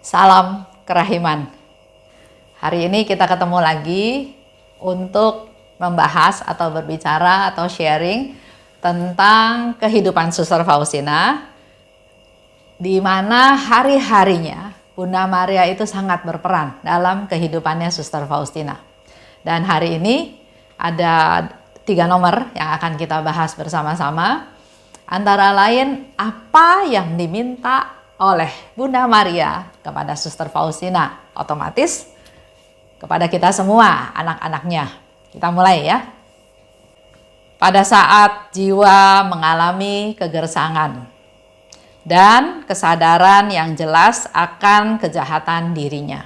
Salam kerahiman. Hari ini kita ketemu lagi untuk membahas atau berbicara atau sharing tentang kehidupan Suster Faustina, di mana hari-harinya Bunda Maria itu sangat berperan dalam kehidupannya Suster Faustina. Dan hari ini ada 3 nomor yang akan kita bahas bersama-sama. Antara lain, apa yang diminta oleh Bunda Maria kepada Suster Faustina, otomatis kepada kita semua, anak-anaknya. Kita mulai ya. Pada saat jiwa mengalami kegersangan dan kesadaran yang jelas akan kejahatan dirinya.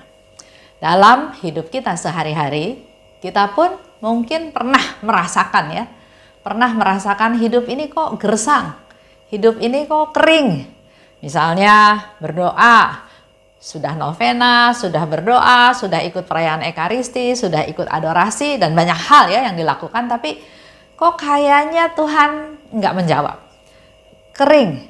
Dalam hidup kita sehari-hari, kita pun mungkin pernah merasakan hidup ini kok gersang, hidup ini kok kering. Misalnya berdoa, sudah novena, sudah berdoa, sudah ikut perayaan Ekaristi, sudah ikut adorasi, dan banyak hal ya yang dilakukan, tapi kok kayaknya Tuhan nggak menjawab, kering.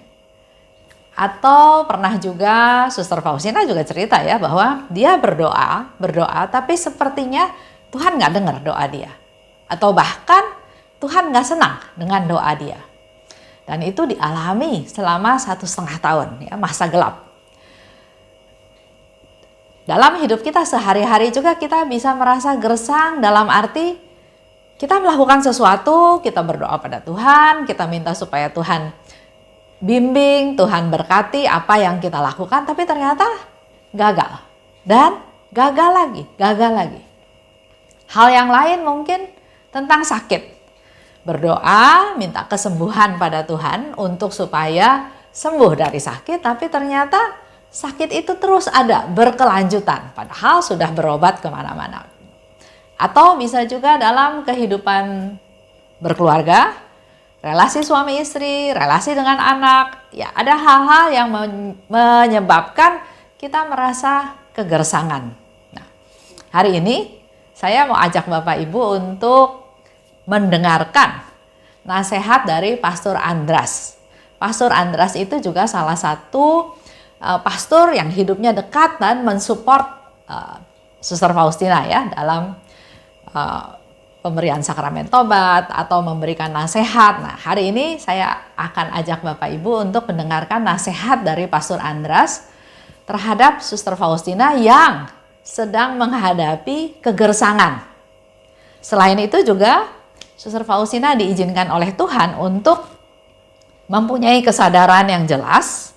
Atau pernah juga Suster Faustina juga cerita ya bahwa dia berdoa, tapi sepertinya Tuhan nggak dengar doa dia. Atau bahkan Tuhan nggak senang dengan doa dia. Dan itu dialami selama 1,5 tahun, ya, masa gelap. Dalam hidup kita sehari-hari juga kita bisa merasa gersang, dalam arti kita melakukan sesuatu, kita berdoa pada Tuhan, kita minta supaya Tuhan bimbing, Tuhan berkati apa yang kita lakukan, tapi ternyata gagal. Dan gagal lagi. Hal yang lain mungkin tentang sakit. Berdoa, minta kesembuhan pada Tuhan untuk supaya sembuh dari sakit, tapi ternyata sakit itu terus ada, berkelanjutan, padahal sudah berobat kemana-mana. Atau bisa juga dalam kehidupan berkeluarga, relasi suami istri, relasi dengan anak, ya ada hal-hal yang menyebabkan kita merasa kegersangan. Nah, hari ini saya mau ajak Bapak Ibu untuk mendengarkan nasihat dari Pastor Andras. Pastor Andras itu juga salah satu pastor yang hidupnya dekat dan mensupport Suster Faustina ya dalam pemberian sakramen tobat atau memberikan nasihat. Nah, hari ini saya akan ajak Bapak Ibu untuk mendengarkan nasihat dari Pastor Andras terhadap Suster Faustina yang sedang menghadapi kegersangan. Selain itu juga Suster Faustina diizinkan oleh Tuhan untuk mempunyai kesadaran yang jelas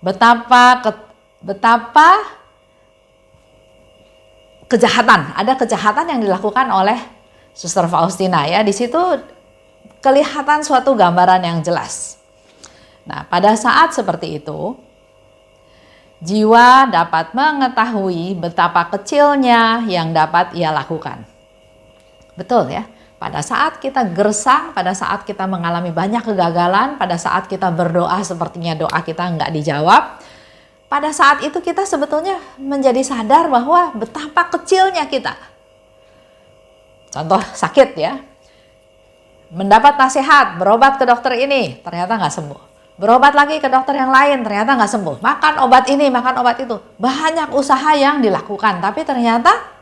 betapa ada kejahatan yang dilakukan oleh Suster Faustina ya. Di situ kelihatan suatu gambaran yang jelas. Nah, pada saat seperti itu jiwa dapat mengetahui betapa kecilnya yang dapat ia lakukan. Betul ya? Pada saat kita gersang, pada saat kita mengalami banyak kegagalan, pada saat kita berdoa sepertinya doa kita nggak dijawab, pada saat itu kita sebetulnya menjadi sadar bahwa betapa kecilnya kita. Contoh sakit ya, mendapat nasihat, berobat ke dokter ini, ternyata nggak sembuh. Berobat lagi ke dokter yang lain, ternyata nggak sembuh. Makan obat ini, makan obat itu. Banyak usaha yang dilakukan, tapi ternyata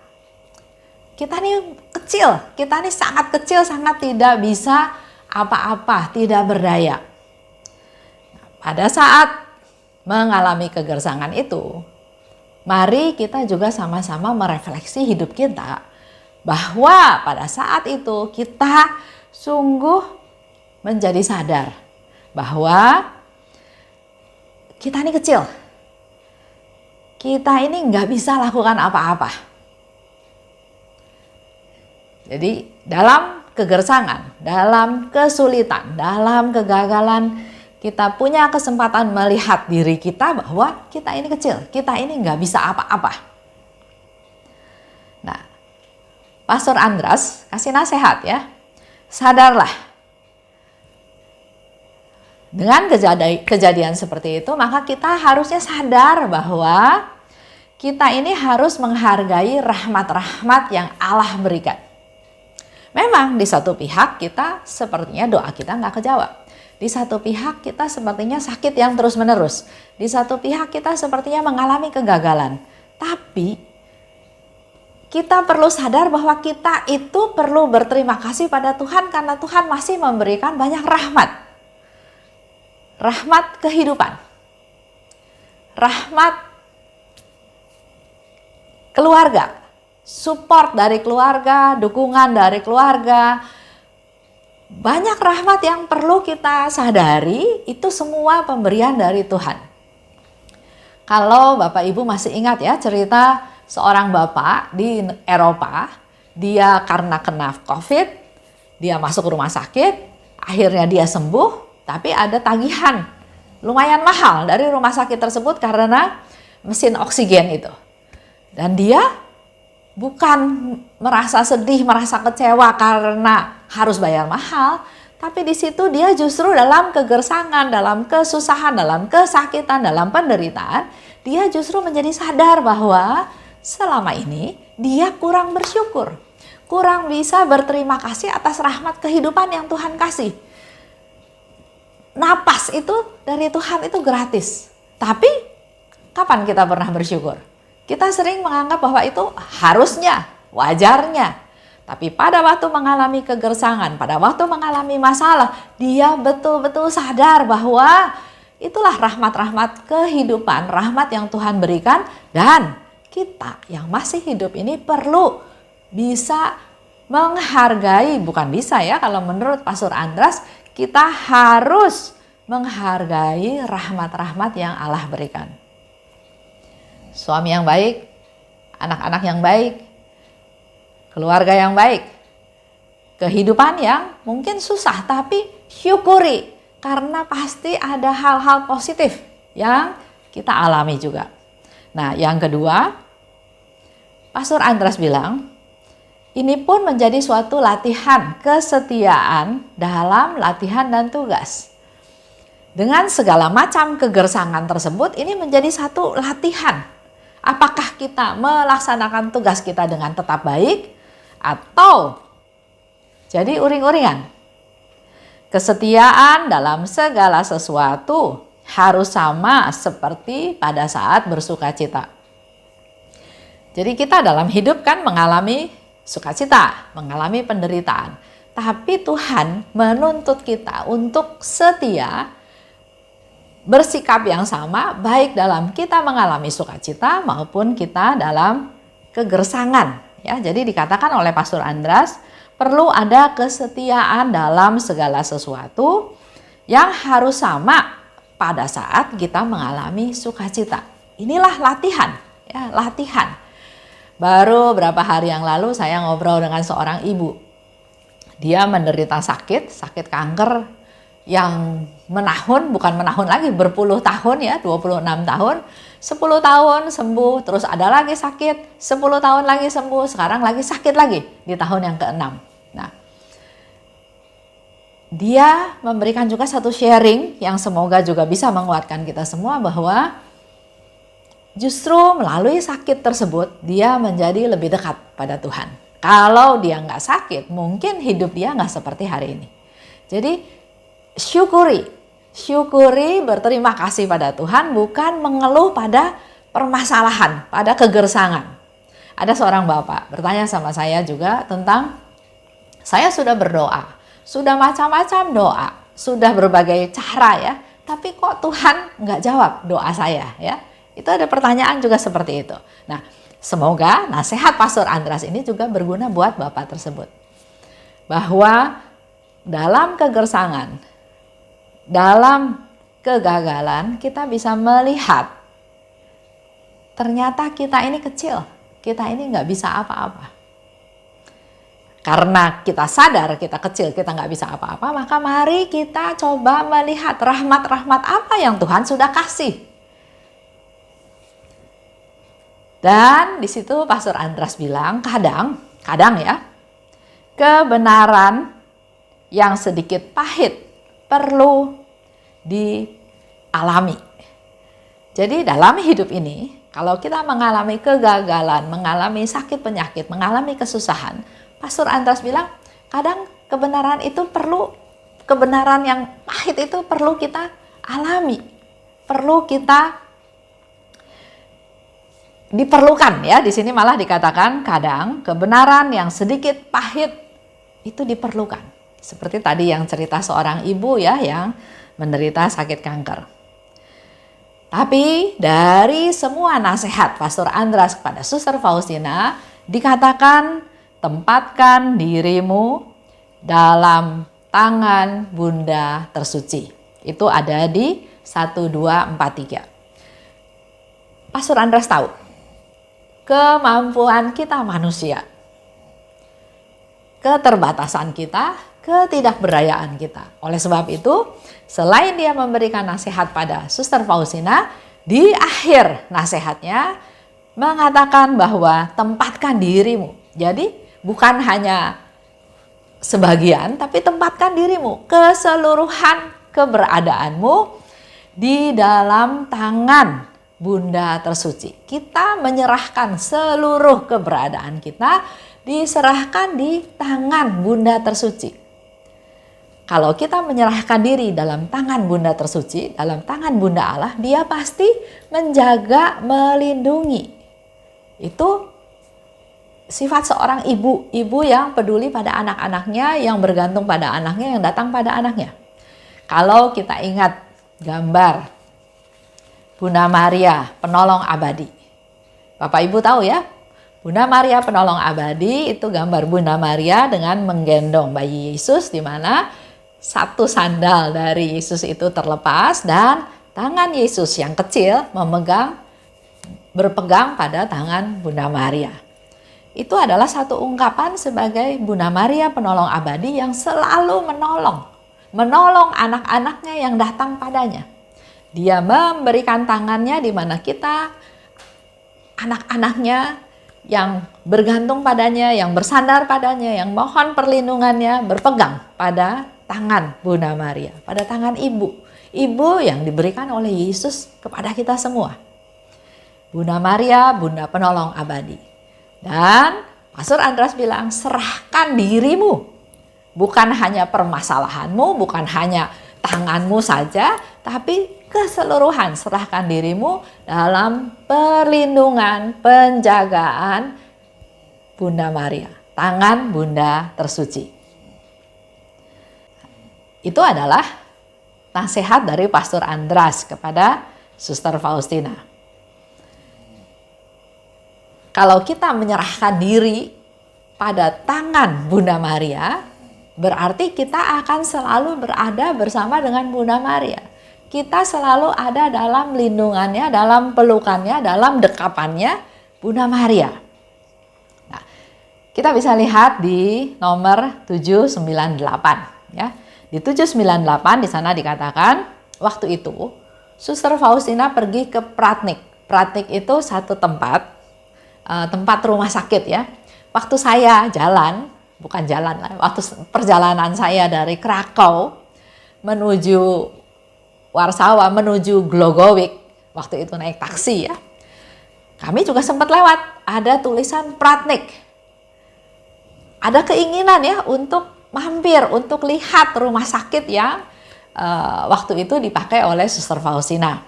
kita nih kecil, kita nih sangat kecil, sangat tidak bisa apa-apa, tidak berdaya. Pada saat mengalami kegersangan itu, mari kita juga sama-sama merefleksi hidup kita, bahwa pada saat itu kita sungguh menjadi sadar bahwa kita ini kecil, kita ini nggak bisa lakukan apa-apa. Jadi dalam kegersangan, dalam kesulitan, dalam kegagalan, kita punya kesempatan melihat diri kita bahwa kita ini kecil, kita ini nggak bisa apa-apa. Nah, Pastor Andras kasih nasihat ya, sadarlah. Dengan kejadian seperti itu, maka kita harusnya sadar bahwa kita ini harus menghargai rahmat-rahmat yang Allah berikan. Memang di satu pihak kita sepertinya doa kita nggak kejawab. Di satu pihak kita sepertinya sakit yang terus-menerus. Di satu pihak kita sepertinya mengalami kegagalan. Tapi kita perlu sadar bahwa kita itu perlu berterima kasih pada Tuhan karena Tuhan masih memberikan banyak rahmat. Rahmat kehidupan. Rahmat keluarga. Support dari keluarga, dukungan dari keluarga. Banyak rahmat yang perlu kita sadari, itu semua pemberian dari Tuhan. Kalau Bapak Ibu masih ingat ya cerita seorang bapak di Eropa, dia karena kena COVID, dia masuk rumah sakit, akhirnya dia sembuh, tapi ada tagihan lumayan mahal dari rumah sakit tersebut karena mesin oksigen itu. Dan dia bukan merasa sedih, merasa kecewa karena harus bayar mahal, tapi di situ dia justru dalam kegersangan, dalam kesusahan, dalam kesakitan, dalam penderitaan, dia justru menjadi sadar bahwa selama ini dia kurang bersyukur, kurang bisa berterima kasih atas rahmat kehidupan yang Tuhan kasih. Napas itu dari Tuhan itu gratis, tapi kapan kita pernah bersyukur? Kita sering menganggap bahwa itu harusnya, wajarnya. Tapi pada waktu mengalami kegersangan, pada waktu mengalami masalah, dia betul-betul sadar bahwa itulah rahmat-rahmat kehidupan, rahmat yang Tuhan berikan. Dan kita yang masih hidup ini perlu bisa menghargai, bukan bisa ya, kalau menurut Pastor Andras, kita harus menghargai rahmat-rahmat yang Allah berikan. Suami yang baik, anak-anak yang baik, keluarga yang baik, kehidupan yang mungkin susah tapi syukuri karena pasti ada hal-hal positif yang kita alami juga. Nah, yang kedua, Pastor Andras bilang, ini pun menjadi suatu latihan kesetiaan dalam latihan dan tugas. Dengan segala macam kegersangan tersebut, ini menjadi satu latihan. Apakah kita melaksanakan tugas kita dengan tetap baik atau jadi uring-uringan? Kesetiaan dalam segala sesuatu harus sama seperti pada saat bersukacita. Jadi kita dalam hidup kan mengalami sukacita, mengalami penderitaan. Tapi Tuhan menuntut kita untuk setia, bersikap yang sama baik dalam kita mengalami sukacita maupun kita dalam kegersangan. Ya, jadi dikatakan oleh Pastor Andras, perlu ada kesetiaan dalam segala sesuatu yang harus sama pada saat kita mengalami sukacita. Inilah latihan, ya, latihan. Baru berapa hari yang lalu saya ngobrol dengan seorang ibu. Dia menderita sakit kanker yang menahun, bukan menahun lagi, berpuluh tahun ya, 26 tahun, 10 tahun sembuh, terus ada lagi sakit, 10 tahun lagi sembuh, sekarang lagi sakit lagi di tahun yang ke-6. Nah, dia memberikan juga satu sharing yang semoga juga bisa menguatkan kita semua bahwa justru melalui sakit tersebut dia menjadi lebih dekat pada Tuhan. Kalau dia nggak sakit, mungkin hidup dia nggak seperti hari ini. Jadi syukuri, berterima kasih pada Tuhan, bukan mengeluh pada permasalahan, pada kegersangan. Ada seorang bapak bertanya sama saya juga tentang, saya sudah berdoa, sudah macam-macam doa, sudah berbagai cara ya, tapi kok Tuhan nggak jawab doa saya ya. Itu ada pertanyaan juga seperti itu. Nah, semoga nasihat Pastor Andras ini juga berguna buat bapak tersebut. Bahwa dalam kegersangan, dalam kegagalan kita bisa melihat ternyata kita ini kecil, kita ini nggak bisa apa-apa. Karena kita sadar kita kecil, kita nggak bisa apa-apa, maka mari kita coba melihat rahmat-rahmat apa yang Tuhan sudah kasih. Dan di situ Pastor Andras bilang kadang ya, kebenaran yang sedikit pahit perlu dialami. Jadi dalam hidup ini, kalau kita mengalami kegagalan, mengalami sakit penyakit, mengalami kesusahan, Pastor Andras bilang, kadang kebenaran itu perlu kebenaran yang pahit itu perlu kita alami, perlu kita diperlukan ya. Di sini malah dikatakan kadang kebenaran yang sedikit pahit itu diperlukan. Seperti tadi yang cerita seorang ibu ya yang menderita sakit kanker. Tapi dari semua nasihat Pastor Andras kepada Suster Faustina dikatakan tempatkan dirimu dalam tangan Bunda tersuci. Itu ada di 1, 2, 4, 3. Pastor Andras tahu kemampuan kita manusia, keterbatasan kita, ketidakberdayaan kita. Oleh sebab itu, selain dia memberikan nasihat pada Suster Faustina, di akhir nasihatnya mengatakan bahwa tempatkan dirimu. Jadi bukan hanya sebagian, tapi tempatkan dirimu, keseluruhan keberadaanmu di dalam tangan Bunda tersuci. Kita menyerahkan seluruh keberadaan kita, diserahkan di tangan Bunda tersuci. Kalau kita menyerahkan diri dalam tangan Bunda tersuci, dalam tangan Bunda Allah, dia pasti menjaga, melindungi. Itu sifat seorang ibu, ibu yang peduli pada anak-anaknya, yang bergantung pada anaknya, yang datang pada anaknya. Kalau kita ingat gambar Bunda Maria, penolong abadi. Bapak Ibu tahu ya, Bunda Maria penolong abadi itu gambar Bunda Maria dengan menggendong bayi Yesus, di mana satu sandal dari Yesus itu terlepas dan tangan Yesus yang kecil berpegang pada tangan Bunda Maria. Itu adalah satu ungkapan sebagai Bunda Maria penolong abadi yang selalu menolong anak-anaknya yang datang padanya. Dia memberikan tangannya di mana kita, anak-anaknya yang bergantung padanya, yang bersandar padanya, yang mohon perlindungannya, berpegang pada tangan Bunda Maria, pada tangan ibu. Ibu yang diberikan oleh Yesus kepada kita semua. Bunda Maria, Bunda penolong abadi. Dan Pastor Andras bilang, serahkan dirimu. Bukan hanya permasalahanmu, bukan hanya tanganmu saja, tapi keseluruhan serahkan dirimu dalam perlindungan, penjagaan Bunda Maria, tangan Bunda tersuci. Itu adalah nasihat dari Pastor Andras kepada Suster Faustina. Kalau kita menyerahkan diri pada tangan Bunda Maria, berarti kita akan selalu berada bersama dengan Bunda Maria. Kita selalu ada dalam lindungannya, dalam pelukannya, dalam dekapannya Bunda Maria. Nah, kita bisa lihat di nomor 798 ya. Di 798 di sana dikatakan waktu itu Suster Faustina pergi ke Pratnik. Pratnik itu satu tempat rumah sakit ya. Waktu saya waktu perjalanan saya dari Krakow menuju Warsawa, menuju Glogowicz, waktu itu naik taksi ya. Kami juga sempat lewat, ada tulisan Pratnik. Ada keinginan ya untuk mampir, untuk lihat rumah sakit yang waktu itu dipakai oleh Suster Faustina.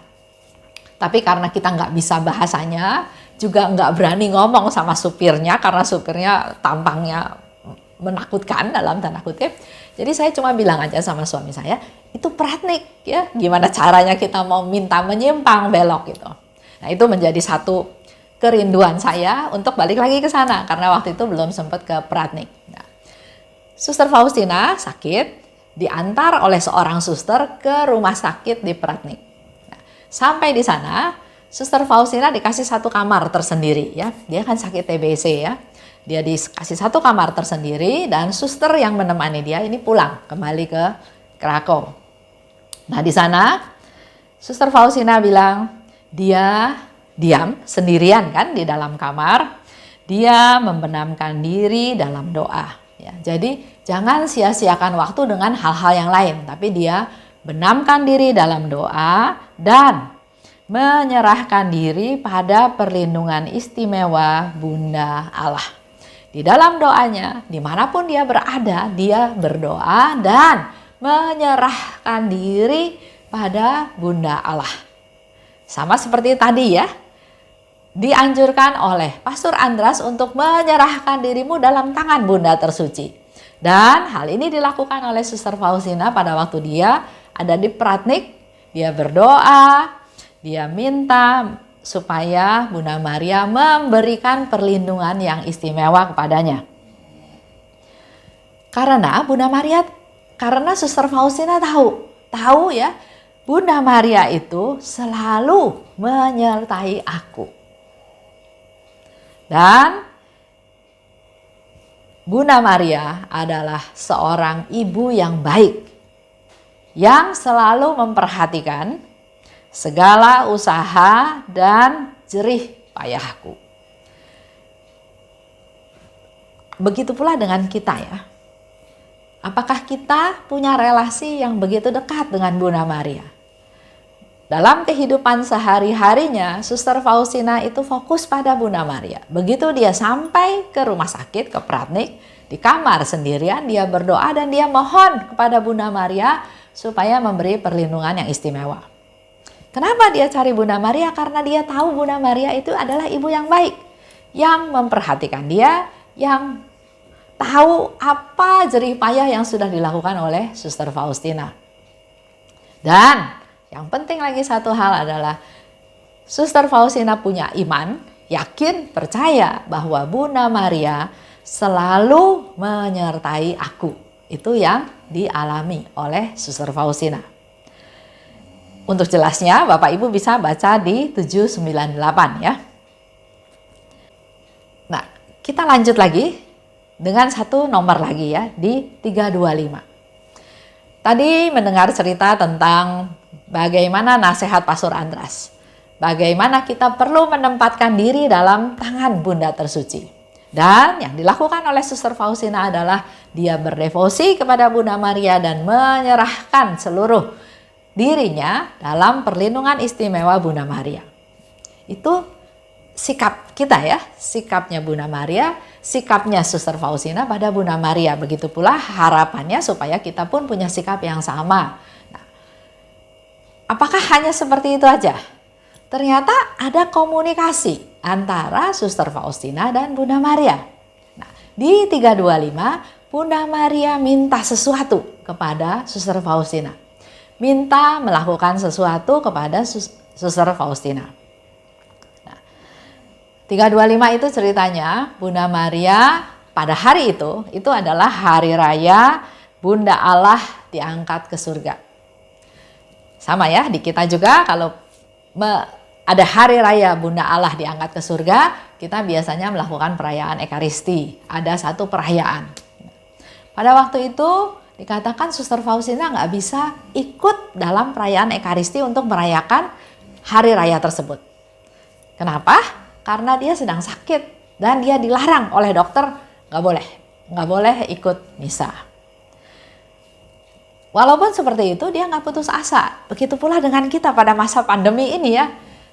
Tapi karena kita nggak bisa bahasanya, juga nggak berani ngomong sama supirnya karena supirnya tampangnya menakutkan dalam tanda kutip. Jadi saya cuma bilang aja sama suami saya, itu Pratnik ya. Gimana caranya kita mau minta menyimpang belok gitu. Nah itu menjadi satu kerinduan saya untuk balik lagi ke sana karena waktu itu belum sempat ke Pratnik. Nah, Suster Faustina sakit, diantar oleh seorang suster ke rumah sakit di Pratnik. Nah, sampai di sana, Suster Faustina dikasih satu kamar tersendiri ya. Dia kan sakit TBC ya. Dia dikasih satu kamar tersendiri dan suster yang menemani dia ini pulang kembali ke Krakow. Nah, di sana Suster Faustina bilang dia diam sendirian kan di dalam kamar. Dia membenamkan diri dalam doa. Ya, jadi jangan sia-siakan waktu dengan hal-hal yang lain, tapi dia benamkan diri dalam doa dan menyerahkan diri pada perlindungan istimewa Bunda Allah. Di dalam doanya, dimanapun dia berada, dia berdoa dan menyerahkan diri pada Bunda Allah. Sama seperti tadi ya, dianjurkan oleh Pastor Andras untuk menyerahkan dirimu dalam tangan Bunda Tersuci. Dan hal ini dilakukan oleh Suster Faustina pada waktu dia ada di Pratnik. Dia berdoa, dia minta supaya Bunda Maria memberikan perlindungan yang istimewa kepadanya. Karena Suster Faustina tahu ya, Bunda Maria itu selalu menyertai aku. Dan Bunda Maria adalah seorang ibu yang baik, yang selalu memperhatikan segala usaha dan jerih payahku. Begitu pula dengan kita ya. Apakah kita punya relasi yang begitu dekat dengan Bunda Maria? Dalam kehidupan sehari-harinya, Suster Faustina itu fokus pada Bunda Maria. Begitu dia sampai ke rumah sakit, ke Pratnik, di kamar sendirian, dia berdoa dan dia mohon kepada Bunda Maria supaya memberi perlindungan yang istimewa. Kenapa dia cari Bunda Maria? Karena dia tahu Bunda Maria itu adalah ibu yang baik, yang memperhatikan dia, yang tahu apa jerih payah yang sudah dilakukan oleh Suster Faustina. Dan yang penting lagi satu hal adalah Suster Faustina punya iman, yakin, percaya bahwa Bunda Maria selalu menyertai aku. Itu yang dialami oleh Suster Faustina. Untuk jelasnya Bapak Ibu bisa baca di 798 ya. Nah, kita lanjut lagi dengan satu nomor lagi ya, di 325. Tadi mendengar cerita tentang bagaimana nasihat Pastor Andras. Bagaimana kita perlu menempatkan diri dalam tangan Bunda Tersuci. Dan yang dilakukan oleh Suster Faustina adalah dia berdevosi kepada Bunda Maria dan menyerahkan seluruh dirinya dalam perlindungan istimewa Bunda Maria. Itu sikap kita ya, sikapnya Bunda Maria, sikapnya Suster Faustina pada Bunda Maria. Begitu pula harapannya supaya kita pun punya sikap yang sama. Nah, apakah hanya seperti itu aja? Ternyata ada komunikasi antara Suster Faustina dan Bunda Maria. Nah, di 325 Bunda Maria minta sesuatu kepada Suster Faustina. Minta melakukan sesuatu kepada Suster Faustina. Nah, 325 itu ceritanya Bunda Maria pada hari itu adalah hari raya Bunda Allah diangkat ke surga. Sama ya, di kita juga kalau ada hari raya Bunda Allah diangkat ke surga, kita biasanya melakukan perayaan Ekaristi. Ada satu perayaan. Pada waktu itu dikatakan Suster Faustina nggak bisa ikut dalam perayaan Ekaristi untuk merayakan hari raya tersebut. Kenapa? Karena dia sedang sakit dan dia dilarang oleh dokter nggak boleh ikut misa. Walaupun seperti itu dia nggak putus asa. Begitu pula dengan kita pada masa pandemi ini ya,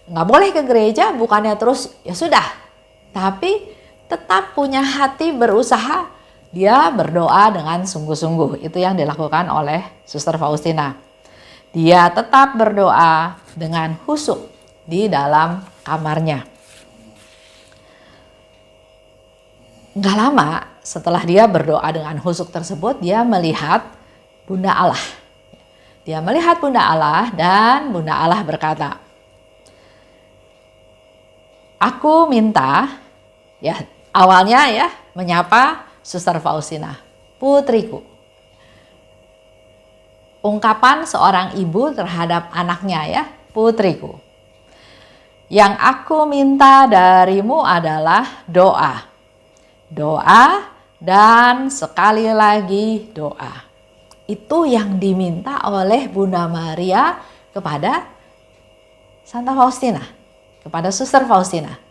nggak boleh ke gereja bukannya terus ya sudah, tapi tetap punya hati berusaha. Dia berdoa dengan sungguh-sungguh. Itu yang dilakukan oleh Suster Faustina. Dia tetap berdoa dengan khusyuk di dalam kamarnya. Nggak lama setelah dia berdoa dengan khusyuk tersebut, dia melihat Bunda Allah. Dia melihat Bunda Allah dan Bunda Allah berkata, "Aku minta," ya awalnya ya menyapa Suster Faustina, "Putriku." Ungkapan seorang ibu terhadap anaknya ya, "Putriku. Yang aku minta darimu adalah doa. Doa dan sekali lagi doa." Itu yang diminta oleh Bunda Maria kepada Santa Faustina, kepada Suster Faustina.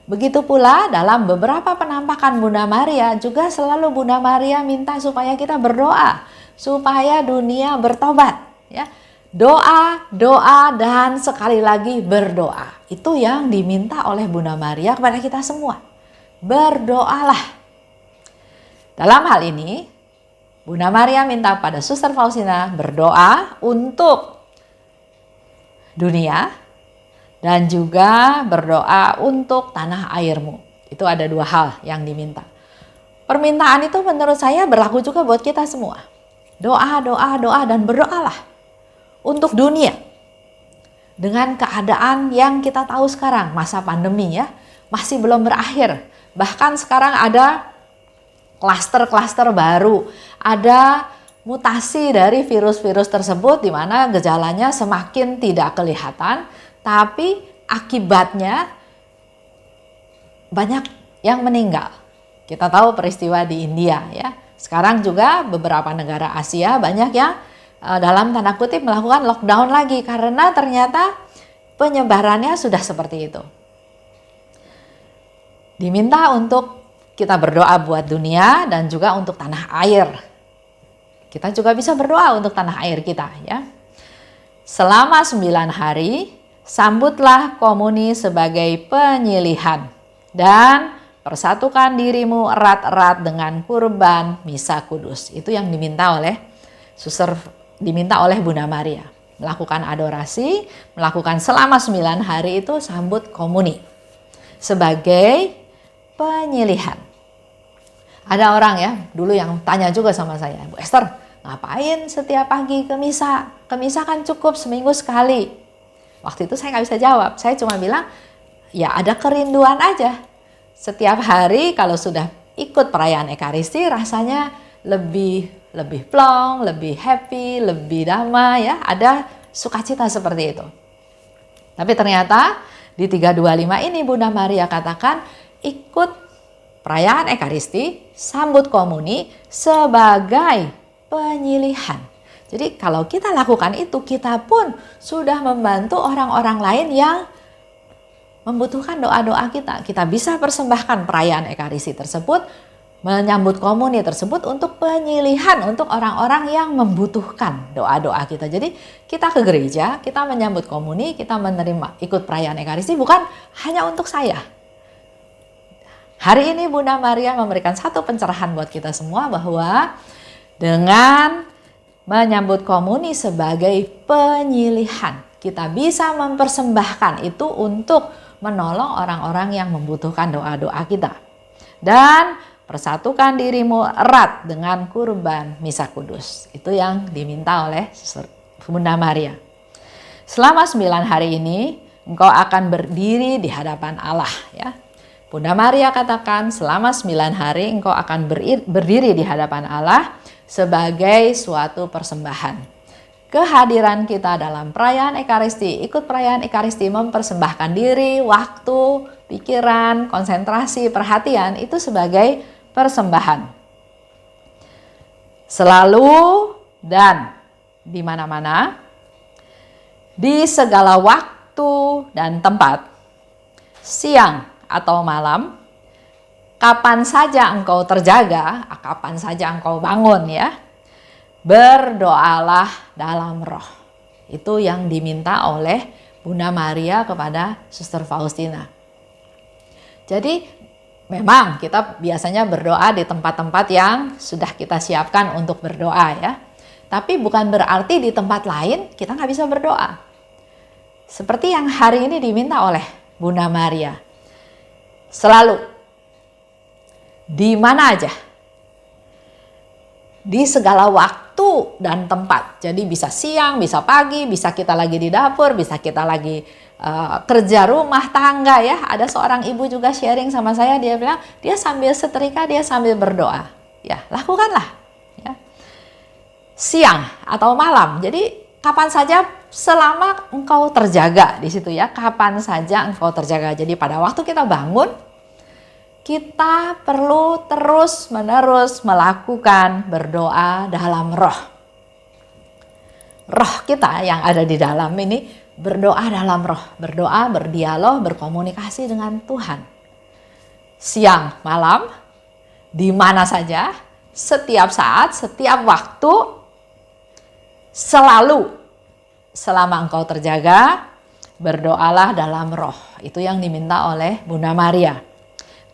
Begitu pula dalam beberapa penampakan Bunda Maria juga selalu Bunda Maria minta supaya kita berdoa, supaya dunia bertobat. Ya, doa, doa dan sekali lagi berdoa. Itu yang diminta oleh Bunda Maria kepada kita semua. Berdoalah. Dalam hal ini Bunda Maria minta pada Suster Faustina berdoa untuk dunia dan juga berdoa untuk tanah airmu. Itu ada dua hal yang diminta. Permintaan itu menurut saya berlaku juga buat kita semua. Doa, doa, doa, dan berdoalah untuk dunia. Dengan keadaan yang kita tahu sekarang, masa pandemi ya, masih belum berakhir. Bahkan sekarang ada klaster-klaster baru, ada mutasi dari virus-virus tersebut di mana gejalanya semakin tidak kelihatan, tapi akibatnya banyak yang meninggal. Kita tahu peristiwa di India ya. Sekarang juga beberapa negara Asia banyak yang dalam tanda kutip melakukan lockdown lagi karena ternyata penyebarannya sudah seperti itu. Diminta untuk kita berdoa buat dunia dan juga untuk tanah air. Kita juga bisa berdoa untuk tanah air kita ya. Selama 9 hari, sambutlah komuni sebagai penyilihan dan persatukan dirimu erat-erat dengan kurban misa kudus. Itu yang diminta oleh Bunda Maria. Melakukan adorasi, melakukan selama 9 hari itu sambut komuni sebagai penyilihan. Ada orang ya dulu yang tanya juga sama saya, Bu Esther, ngapain setiap pagi ke misa? Ke misa kan cukup seminggu sekali. Waktu itu saya nggak bisa jawab, saya cuma bilang ya ada kerinduan aja. Setiap hari kalau sudah ikut perayaan Ekaristi rasanya lebih plong, lebih happy, lebih damai ya, ada sukacita seperti itu. Tapi ternyata di 325 ini Bunda Maria katakan ikut perayaan Ekaristi, sambut komuni sebagai penyilihan. Jadi kalau kita lakukan itu, kita pun sudah membantu orang-orang lain yang membutuhkan doa-doa kita. Kita bisa persembahkan perayaan Ekaristi tersebut, menyambut komuni tersebut untuk penyilihan untuk orang-orang yang membutuhkan doa-doa kita. Jadi kita ke gereja, kita menyambut komuni, kita menerima ikut perayaan Ekaristi bukan hanya untuk saya. Hari ini Bunda Maria memberikan satu pencerahan buat kita semua bahwa dengan menyambut komuni sebagai penyilihan, kita bisa mempersembahkan itu untuk menolong orang-orang yang membutuhkan doa-doa kita. Dan persatukan dirimu erat dengan kurban misa kudus. Itu yang diminta oleh Bunda Maria. Selama 9 hari ini engkau akan berdiri di hadapan Allah ya. Bunda Maria katakan selama 9 hari engkau akan berdiri di hadapan Allah sebagai suatu persembahan. Kehadiran kita dalam perayaan Ekaristi, ikut perayaan Ekaristi, mempersembahkan diri, waktu, pikiran, konsentrasi, perhatian itu sebagai persembahan. Selalu dan di mana-mana, di segala waktu dan tempat, siang atau malam, kapan saja engkau terjaga, kapan saja engkau bangun ya, berdoalah dalam roh. Itu yang diminta oleh Bunda Maria kepada Suster Faustina. Jadi memang kita biasanya berdoa di tempat-tempat yang sudah kita siapkan untuk berdoa ya. Tapi bukan berarti di tempat lain kita nggak bisa berdoa. Seperti yang hari ini diminta oleh Bunda Maria. Selalu, di mana aja, di segala waktu dan tempat. Jadi bisa siang, bisa pagi, bisa kita lagi di dapur, bisa kita lagi kerja rumah tangga ya. Ada seorang ibu juga sharing sama saya, dia bilang dia sambil setrika, dia sambil berdoa. Ya, lakukanlah. Ya. Siang atau malam. Jadi kapan saja selama engkau terjaga di situ ya. Kapan saja engkau terjaga. Jadi pada waktu kita bangun, kita perlu terus-menerus melakukan berdoa dalam roh. Roh kita yang ada di dalam ini berdoa dalam roh. Berdoa, berdialog, berkomunikasi dengan Tuhan. Siang, malam, di mana saja, setiap saat, setiap waktu, selalu selama engkau terjaga, berdoalah dalam roh. Itu yang diminta oleh Bunda Maria.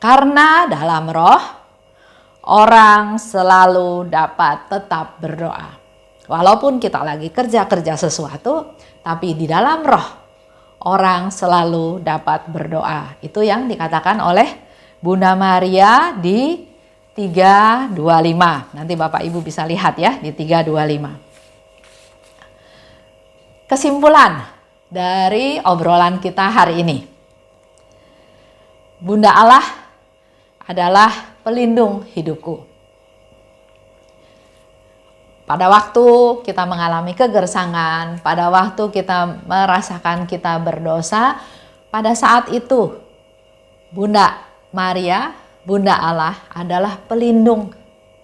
Karena dalam roh, orang selalu dapat tetap berdoa. Walaupun kita lagi kerja sesuatu, tapi di dalam roh, orang selalu dapat berdoa. Itu yang dikatakan oleh Bunda Maria di 325. Nanti Bapak Ibu bisa lihat ya di 325. Kesimpulan dari obrolan kita hari ini. Bunda Allah adalah pelindung hidupku. Pada waktu kita mengalami kegersangan, pada waktu kita merasakan kita berdosa, pada saat itu Bunda Maria, Bunda Allah adalah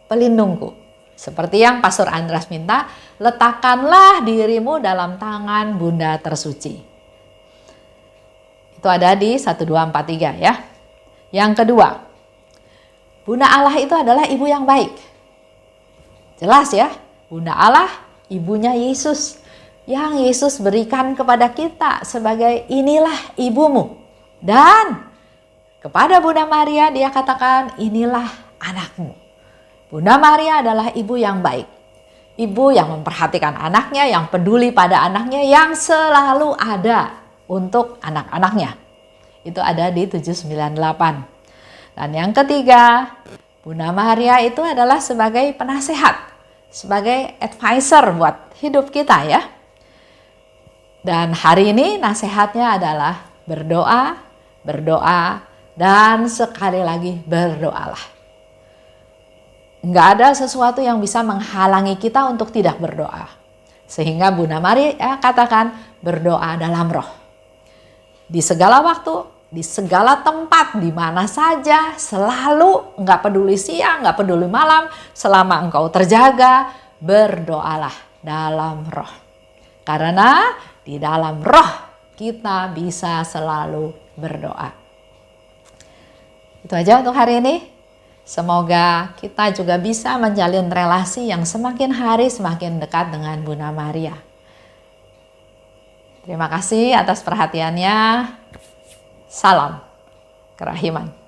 pelindungku. Seperti yang Pastor Andras minta, letakkanlah dirimu dalam tangan Bunda tersuci. Itu ada di 1243 ya. Yang kedua, Bunda Allah itu adalah ibu yang baik. Jelas ya, Bunda Allah ibunya Yesus. Yang Yesus berikan kepada kita sebagai inilah ibumu. Dan kepada Bunda Maria dia katakan inilah anakmu. Bunda Maria adalah ibu yang baik. Ibu yang memperhatikan anaknya, yang peduli pada anaknya, yang selalu ada untuk anak-anaknya. Itu ada di 798. Dan yang ketiga, Bunda Maria itu adalah sebagai penasehat, sebagai advisor buat hidup kita ya. Dan hari ini nasihatnya adalah berdoa, dan sekali lagi berdoalah. Enggak ada sesuatu yang bisa menghalangi kita untuk tidak berdoa. Sehingga Bunda Maria katakan berdoa dalam roh. Di segala waktu, di segala tempat, di mana saja, selalu, enggak peduli siang, enggak peduli malam, selama engkau terjaga, berdoalah dalam roh. Karena di dalam roh kita bisa selalu berdoa. Itu aja untuk hari ini. Semoga kita juga bisa menjalin relasi yang semakin hari semakin dekat dengan Bunda Maria. Terima kasih atas perhatiannya. Salam kerahiman.